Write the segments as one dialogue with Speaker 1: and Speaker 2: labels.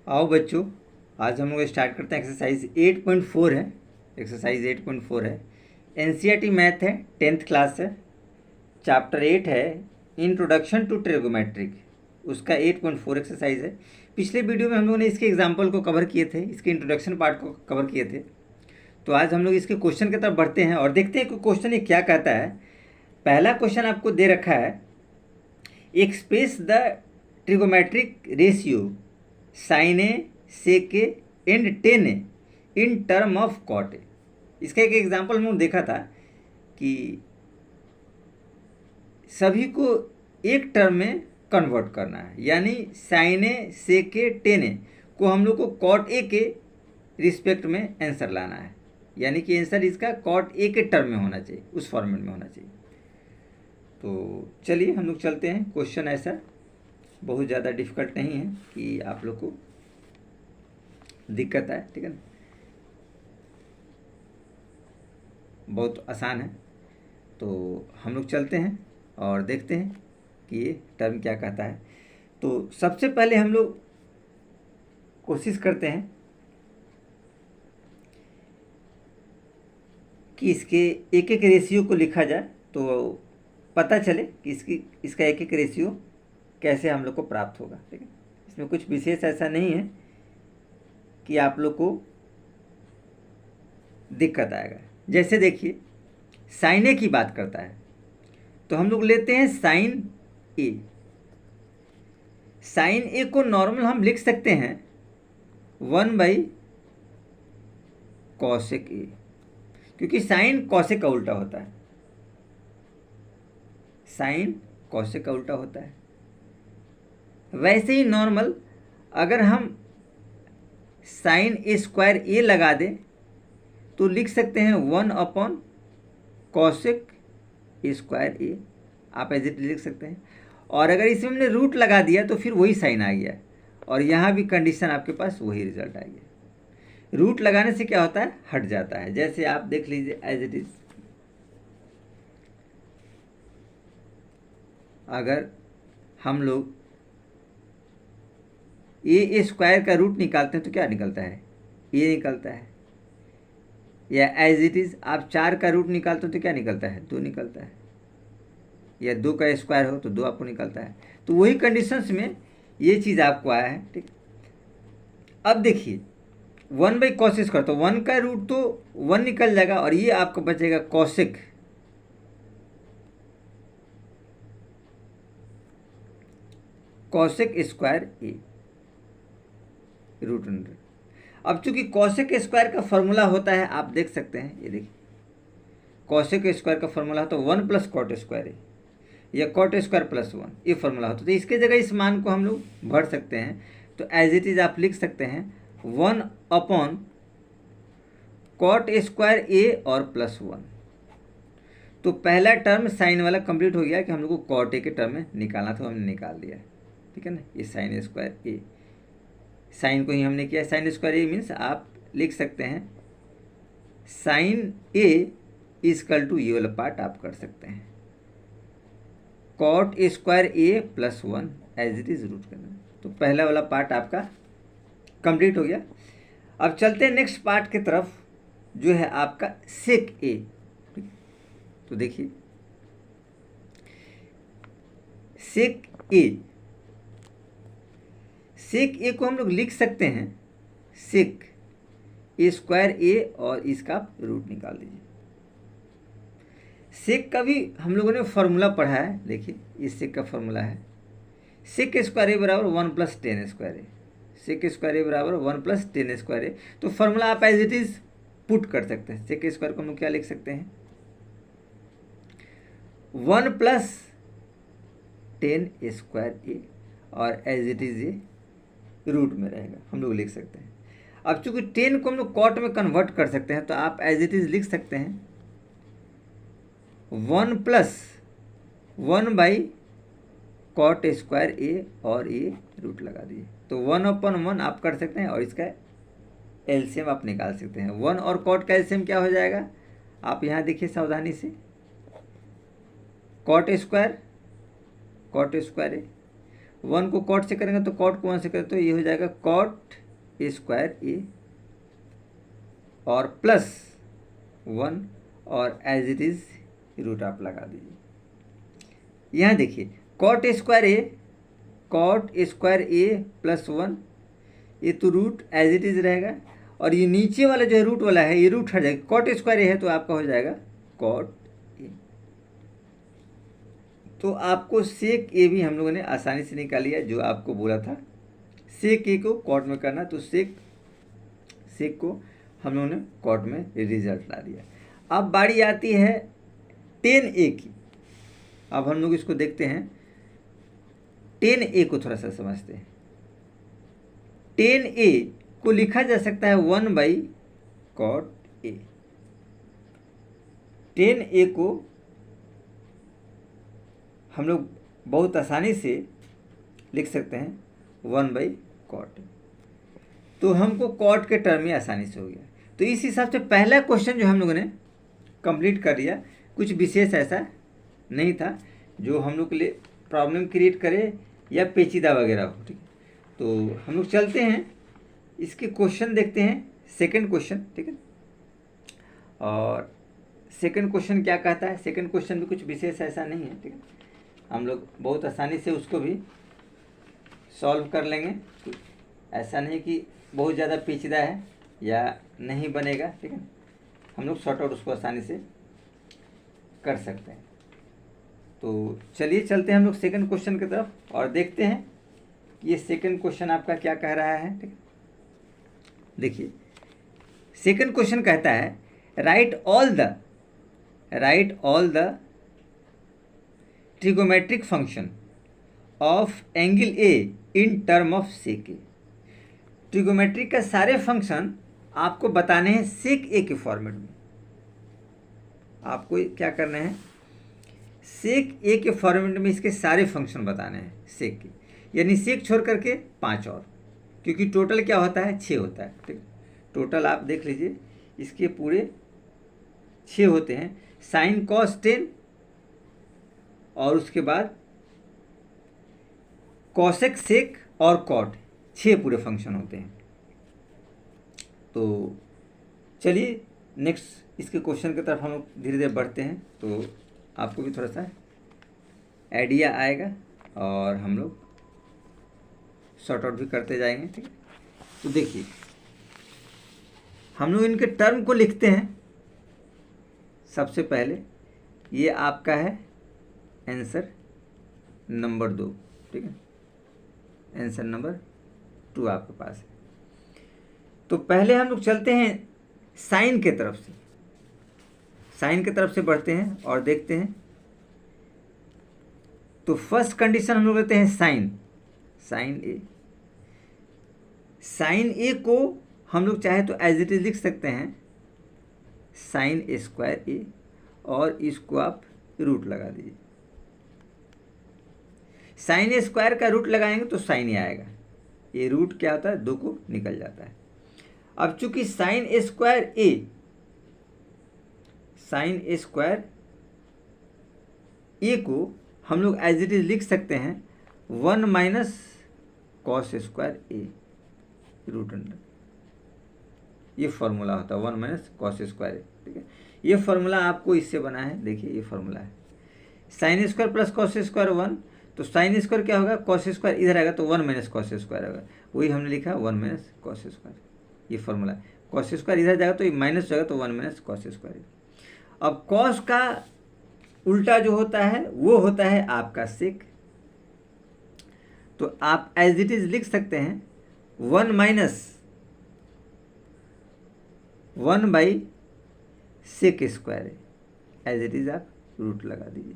Speaker 1: आओ बच्चों, आज हम लोग स्टार्ट करते हैं। एक्सरसाइज 8.4 है। एक्सरसाइज 8.4 है, एनसीईआरटी मैथ है, 10th क्लास है, चैप्टर 8 है, इंट्रोडक्शन टू ट्रिगोमेट्रिक। उसका 8.4 एक्सरसाइज है। पिछले वीडियो में हम लोगों ने इसके एग्जाम्पल को कवर किए थे, इसके इंट्रोडक्शन पार्ट को कवर किए थे। तो आज हम लोग इसके क्वेश्चन की तरफ बढ़ते हैं और देखते हैं कि क्वेश्चन ये क्या कहता है। पहला क्वेश्चन आपको दे रखा है, express the trigonometric ratio sin A sec A and tan A in term of cot A. इसका एक एग्जाम्पल हम लोग देखा था कि सभी को एक टर्म में कन्वर्ट करना है, यानी sign A sec A ten ए को हम लोग को कॉट ए के रिस्पेक्ट में आंसर लाना है, यानी कि आंसर इसका कॉट ए के टर्म में होना चाहिए, उस फॉर्मेट में होना चाहिए। तो चलिए हम लोग चलते हैं। क्वेश्चन ऐसा बहुत ज़्यादा डिफिकल्ट नहीं है कि आप लोग को दिक्कत आए, ठीक है ना, बहुत आसान है। तो हम लोग चलते हैं और देखते हैं कि ये टर्म क्या कहता है। तो सबसे पहले हम लोग कोशिश करते हैं कि इसके एक एक रेशियो को लिखा जाए तो पता चले कि इसका एक एक रेशियो कैसे हम लोग को प्राप्त होगा, ठीक है। इसमें कुछ विशेष ऐसा नहीं है कि आप लोग को दिक्कत आएगा। जैसे देखिए, साइन ए की बात करता है तो हम लोग लेते हैं साइन ए। साइन ए को नॉर्मल हम लिख सकते हैं 1/cosec ए, क्योंकि साइन कॉसेक का उल्टा होता है। साइन कॉसेक का उल्टा होता है। वैसे ही नॉर्मल अगर हम साइन ए स्क्वायर ए लगा दें तो लिख सकते हैं 1/cosec ए स्क्वायर ए, आप एज इट लिख सकते हैं। और अगर इसमें हमने रूट लगा दिया तो फिर वही साइन आ गया, और यहाँ भी कंडीशन आपके पास वही रिजल्ट आ गया। रूट लगाने से क्या होता है, हट जाता है। जैसे आप देख लीजिए एज इट इज, अगर हम लोग ए स्क्वायर का रूट निकालते हैं तो क्या निकलता है, ए निकलता है। या एज इट इज आप 4 का रूट निकालते हो तो क्या निकलता है, 2 निकलता है। या 2 का स्क्वायर हो तो 2 आपको निकलता है। तो वही कंडीशंस में ये चीज़ आपको आया है, ठीक। अब देखिए 1/cos स्क्वायर, तो 1 का रूट तो 1 निकल जाएगा और ये आपको बचेगा कॉसेक स्क्वायर ए रूट अंडर। अब चूंकि कॉसेक स्क्वायर का फॉर्मूला होता है, आप देख सकते हैं, ये देखिए कॉसेक स्क्वायर का फॉर्मूला होता है 1 + कॉट स्क्वायर है, या कॉट स्क्वायर + 1, ये फॉर्मूला होता है। तो इसके जगह इस मान को हम लोग भर सकते हैं। तो एज इट इज आप लिख सकते हैं 1/कॉट स्क्वायर ए और +1। तो पहला टर्म साइन वाला कंप्लीट हो गया कि हम लोग को कॉट ए के टर्म में निकालना था, हमने निकाल दिया, ठीक है ना। ये साइन स्क्वायर ए, साइन को ही हमने किया। साइन स्क्वायर ए मीन्स आप लिख सकते हैं साइन ए इक्वल टू ये वाला पार्ट आप कर सकते हैं cot square A +1 as it is root करना। तो पहला वाला पार्ट आपका कंप्लीट हो गया। अब चलते हैं नेक्स्ट पार्ट की तरफ, जो है आपका सेक ए। तो देखिए सेक ए को हम लोग लिख सकते हैं सेक ए स्क्वायर ए, और इसका रूट निकाल दीजिए। सेक का भी हम लोगों ने फॉर्मूला पढ़ा है, देखिए इस सेक का फॉर्मूला है सेक स्क्वायर ए बराबर 1 + tan स्क्वायर ए। सेक स्क्वायर ए बराबर 1 + tan स्क्वायर ए। तो फॉर्मूला आप एज इट इज पुट कर सकते हैं। सेक स्क्वायर को हम लोग क्या लिख सकते हैं, 1 + tan स्क्वायर ए, और एज इट इज ये रूट में रहेगा, हम लोग लिख सकते हैं। अब चूंकि 10 को हम लोग कॉट में कन्वर्ट कर सकते हैं, तो आप एज इट इज लिख सकते हैं 1 + 1/कॉट स्क्वायर ए, और ये रूट लगा दिए। तो 1/1 आप कर सकते हैं, और इसका एलसीएम आप निकाल सकते हैं। 1 और कॉट का एलसीएम क्या हो जाएगा, आप यहाँ देखिए सावधानी से, कॉट स्क्वायर ए 1 को कॉट से करेंगे तो कॉट को 1 से करें तो ये हो जाएगा कॉट ए स्क्वायर ए और प्लस 1 और एज इट इज़ रूट आप लगा दीजिए। यहाँ देखिए कॉट स्क्वायर ए प्लस 1, ये तो रूट एज इट इज़ रहेगा, और ये नीचे वाला जो है रूट वाला है ये रूट हट जाएगा। कॉट स्क्वायर ए है तो आपका हो जाएगा कॉट ए। तो आपको सेक ए भी हम लोगों ने आसानी से निकाल लिया, जो आपको बोला था सेक ए को कॉट में करना, तो सेक को हम लोगों ने कॉट में रिजल्ट ला दिया। अब बारी आती है टेन ए की। अब हम लोग इसको देखते हैं, टेन ए को थोड़ा सा समझते हैं। टेन ए को लिखा जा सकता है 1/cot ए। टेन ए को हम लोग बहुत आसानी से लिख सकते हैं 1/cot ए। तो हमको कॉट के टर्म में आसानी से हो गया। तो इस हिसाब से पहला क्वेश्चन जो हम लोगों ने कंप्लीट कर लिया, कुछ विशेष ऐसा नहीं था जो हम लोग के लिए प्रॉब्लम क्रिएट करे या पेचीदा वगैरह हो। ठीक है, तो हम लोग चलते हैं इसके क्वेश्चन देखते हैं, सेकंड क्वेश्चन। ठीक है, और सेकंड क्वेश्चन क्या कहता है? सेकंड क्वेश्चन भी कुछ विशेष ऐसा नहीं है। ठीक है, हम लोग बहुत आसानी से उसको भी सॉल्व कर लेंगे। ऐसा नहीं कि बहुत ज़्यादा पेचीदा है या नहीं बनेगा। ठीक है, हम लोग शॉर्ट आउट उसको आसानी से कर सकते हैं। तो चलिए चलते हैं हम लोग सेकंड क्वेश्चन की तरफ और देखते हैं ये सेकंड क्वेश्चन आपका क्या कह रहा है। ठीक है, देखिए सेकंड क्वेश्चन कहता है write all the trigonometric function of angle A in term of sec A. Trigonometric का सारे फंक्शन आपको बताने हैं सेक ए के फॉर्मेट में। आपको क्या करना है, सेक ए के फॉर्मेट में इसके सारे फंक्शन बताने हैं सेक के, यानी सेक छोड़ करके 5 और, क्योंकि टोटल क्या होता है 6 होता है। ठीक, टोटल आप देख लीजिए इसके पूरे 6 होते हैं। साइन कॉस 10 और उसके बाद कॉसेक सेक और कॉट, 6 पूरे फंक्शन होते हैं। तो चलिए नेक्स्ट इसके क्वेश्चन की तरफ हम लोग धीरे धीरे बढ़ते हैं, तो आपको भी थोड़ा सा आइडिया आएगा और हम लोग सॉर्ट आउट भी करते जाएंगे। ठीक है, तो देखिए हम लोग इनके टर्म को लिखते हैं। सबसे पहले ये आपका है आंसर नंबर 2। ठीक है, आंसर नंबर 2 आपके पास है। तो पहले हम लोग चलते हैं साइन के तरफ से, साइन की तरफ से बढ़ते हैं और देखते हैं। तो फर्स्ट कंडीशन हम लोग लेते हैं साइन ए को हम लोग चाहे तो एज इट इज लिख सकते हैं साइन ए स्क्वायर ए, और इसको आप रूट लगा दीजिए। साइन ए स्क्वायर का रूट लगाएंगे तो साइन ए आएगा, ये रूट क्या होता है 2 को निकल जाता है। अब चूंकि साइन ए स्क्वायर ए को हम लोग एज इट इज लिख सकते हैं 1 - cos स्क्वायर ए रूट अंडर, ये फॉर्मूला होता है 1 - cos स्क्वायर ए। ठीक है, ये फॉर्मूला आपको इससे बना है। देखिए ये फॉर्मूला है sine square plus cos square 1, तो साइन स्क्वायर क्या होगा, कॉस स्क्वायर इधर आएगा तो 1 - cos स्क्वायर होगा, वही हमने लिखा 1 - cos स्क्वायर, ये फॉर्मूला। कॉस स्क्वायर इधर जाएगा तो ये माइनस जाएगा तो 1 - cos स्क्वायर। अब कॉस का उल्टा जो होता है वो होता है आपका सेक, तो आप एज इट इज लिख सकते हैं 1 - sec square as it is, आप रूट लगा दीजिए,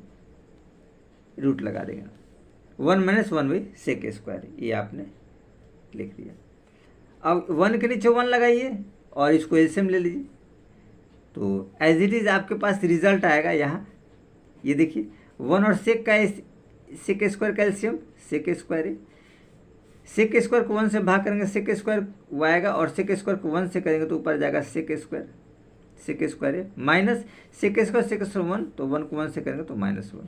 Speaker 1: रूट लगा देगा 1 - 1 सेक स्क्वायर, ये आपने लिख दिया। अब 1 के नीचे 1 लगाइए और इसको एलसीएम ले लीजिए, तो एज इट इज आपके पास रिजल्ट आएगा। यहाँ ये देखिए 1 और सेक का सेक स्क्वायर का एलसीएम सेक स्क्वायर है। सेक स्क्वायर को 1 से भाग करेंगे सेक स्क्वायर वो आएगा, और सेक स्क्वायर को 1 से करेंगे तो ऊपर जाएगा सेक स्क्वायर है, माइनस सेक स्क्वायर 1, तो 1 को 1 से करेंगे तो -1।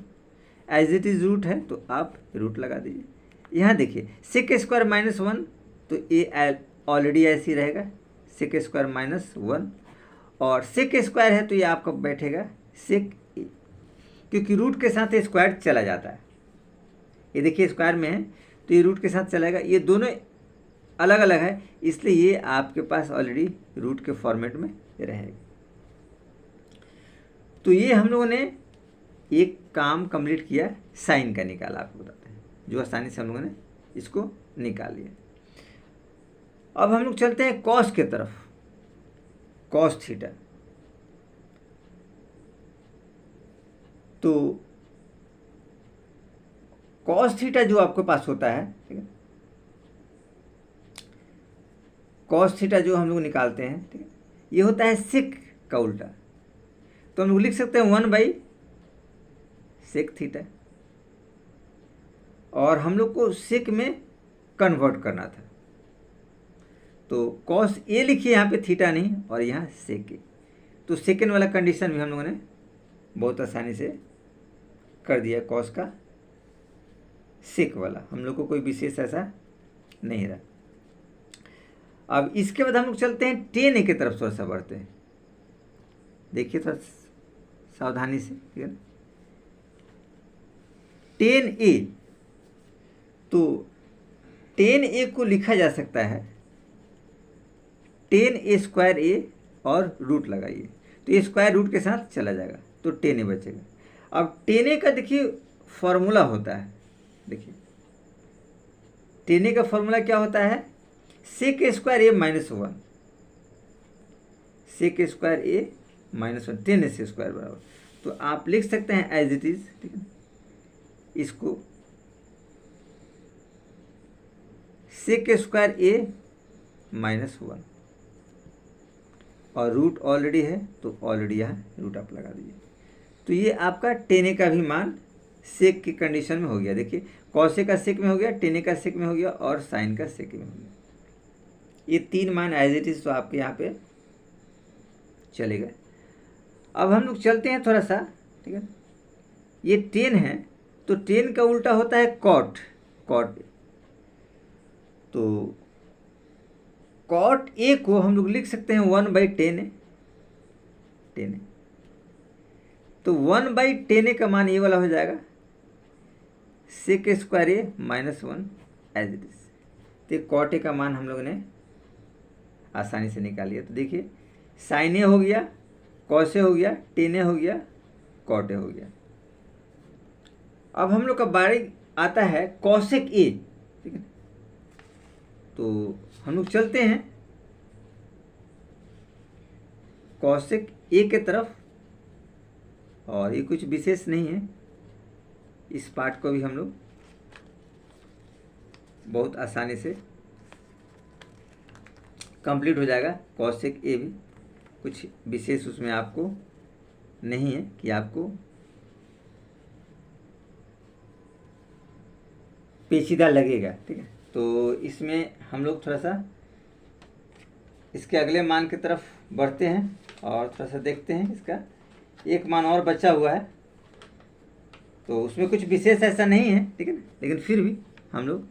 Speaker 1: एज इट इज रूट है तो आप रूट लगा दीजिए। यहाँ देखिए सेक स्क्वायर माइनस वन, तो ये ऑलरेडी ऐसे ही रहेगा सेक स्क्वायर माइनस वन, और सेक स्क्वायर है तो ये आपका बैठेगा सेक ए, क्योंकि रूट के साथ ये स्क्वायर चला जाता है। ये देखिए स्क्वायर में है तो ये रूट के साथ चलाएगा, ये दोनों अलग अलग है इसलिए ये आपके पास ऑलरेडी रूट के फॉर्मेट में रहेगा। तो ये हम लोगों ने एक काम कंप्लीट किया, साइन का निकाला, आपको बताते हैं जो आसानी से हम लोगों ने इसको निकाल लिया। अब हम लोग चलते हैं कॉस के तरफ, कॉस थीटा। तो कॉस थीटा जो आपके पास होता है, ठीक है, कॉस थीटा जो हम लोग निकालते हैं, ठीक है, ये होता है सेक का उल्टा। तो हम लोग लिख सकते हैं 1 सेक थीटा, और हम लोग को सेक में कन्वर्ट करना था, तो कॉस ए लिखिए यहाँ पे, थीटा नहीं, और यहाँ सेक ए। तो सेकेंड वाला कंडीशन भी हम लोगों ने बहुत आसानी से कर दिया, कॉस का सेक वाला, हम लोग को कोई विशेष ऐसा नहीं रहा। अब इसके बाद हम लोग चलते हैं टेन ए की तरफ, थोड़ा सा बढ़ते हैं, देखिए थोड़ा सावधानी से, ठीक है। टेन ए, तो टेन ए को लिखा जा सकता है टेन ए स्क्वायर ए और रूट लगाइए, तो ये स्क्वायर रूट के साथ चला जाएगा तो टेन ए बचेगा। अब टेन ए का देखिए फॉर्मूला होता है, देखिए टेन ए का फॉर्मूला क्या होता है, sec square A minus one, sec square A minus one, ten ए से स्क्वायर बराबर। तो आप लिख सकते हैं एज इट इज, ठीक है, इसको सेक स्क्वायर ए माइनस वन, और रूट ऑलरेडी है तो ऑलरेडी यहाँ रूट आप लगा दीजिए। तो ये आपका टेन ए का भी मान सेक की कंडीशन में हो गया, देखिए कॉसे का सेक में हो गया, टेन ए का सेक में हो गया, और साइन का सेक में हो गया। ये तीन मान एज इट इज तो आपके यहाँ पे चलेगा। अब हम लोग चलते हैं थोड़ा सा, ठीक है, ये टेन है तो टेन का उल्टा होता है कॉट, कॉट। तो कॉट ए को हम लोग लिख सकते हैं 1/10 ए, टेन ए, तो 1/10 ए का मान ये वाला हो जाएगा sec square A minus one as it is. तो कॉट ए का मान हम लोगों ने आसानी से निकाल लिया। तो देखिए साइन ए हो गया, कॉस ए हो गया, टेन ए हो गया, कॉट ए हो गया। अब हम लोग का बारी आता है कॉसेक ए, ठीक है, तो हम लोग चलते हैं कॉसेक ए के तरफ, और ये कुछ विशेष नहीं है, इस पार्ट को भी हम लोग बहुत आसानी से कंप्लीट हो जाएगा। कॉसेक ए भी कुछ विशेष उसमें आपको नहीं है कि आपको पेचीदा लगेगा, ठीक है। तो इसमें हम लोग थोड़ा सा इसके अगले मान की तरफ बढ़ते हैं और थोड़ा सा देखते हैं, इसका एक मान और बचा हुआ है, तो उसमें कुछ विशेष ऐसा नहीं है, ठीक है ना, लेकिन फिर भी हम लोग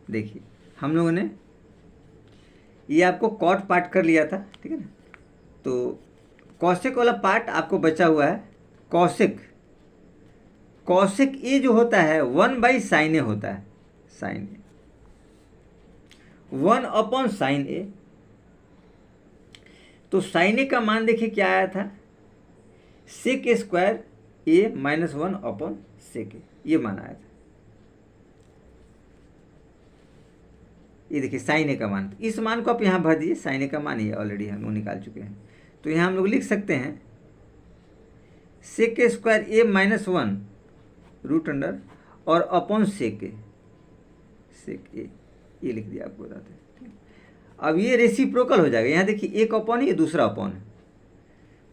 Speaker 1: देखिए, हम लोगों ने ये आपको कॉट पार्ट कर लिया था, ठीक है ना, तो कॉसेक वाला पार्ट आपको बचा हुआ है। कॉसेक, कॉसेक ए जो होता है 1/sin ए होता है, साइन ए, 1/sin ए। तो साइन ए का मान देखिए क्या आया था, सेक स्क्वायर ए माइनस 1/sec ए, ये मान आया था। ये देखिए साइन ए का मान, इस मान को आप यहाँ भर दीजिए, साइन ए का मान ये ऑलरेडी हम लोग निकाल चुके हैं। तो यहाँ हम लोग लिख सकते हैं सेक square A minus one root under और अपॉन सेक ए, सेक ए, ये लिख दिया, आपको बताते हैं। अब ये रेसिप्रोकल हो जाएगा, यहाँ देखिए एक अपॉन है, ये दूसरा अपॉन है,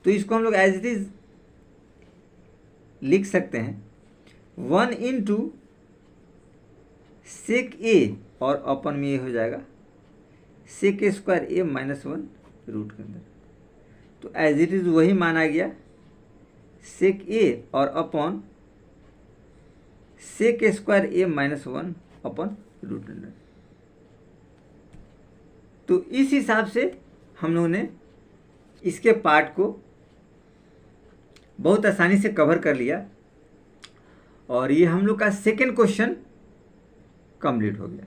Speaker 1: तो इसको हम लोग एज इट इज लिख सकते हैं 1 इंटू सेक ए, और अपन में ये हो जाएगा sec square A minus one root के अंदर। तो एज इट इज वही मान आ गया, सेक ए और upon sec square A minus 1 upon root under. तो इस हिसाब से हम लोगों ने इसके पार्ट को बहुत आसानी से कवर कर लिया और ये हम लोग का सेकेंड क्वेश्चन कंप्लीट हो गया।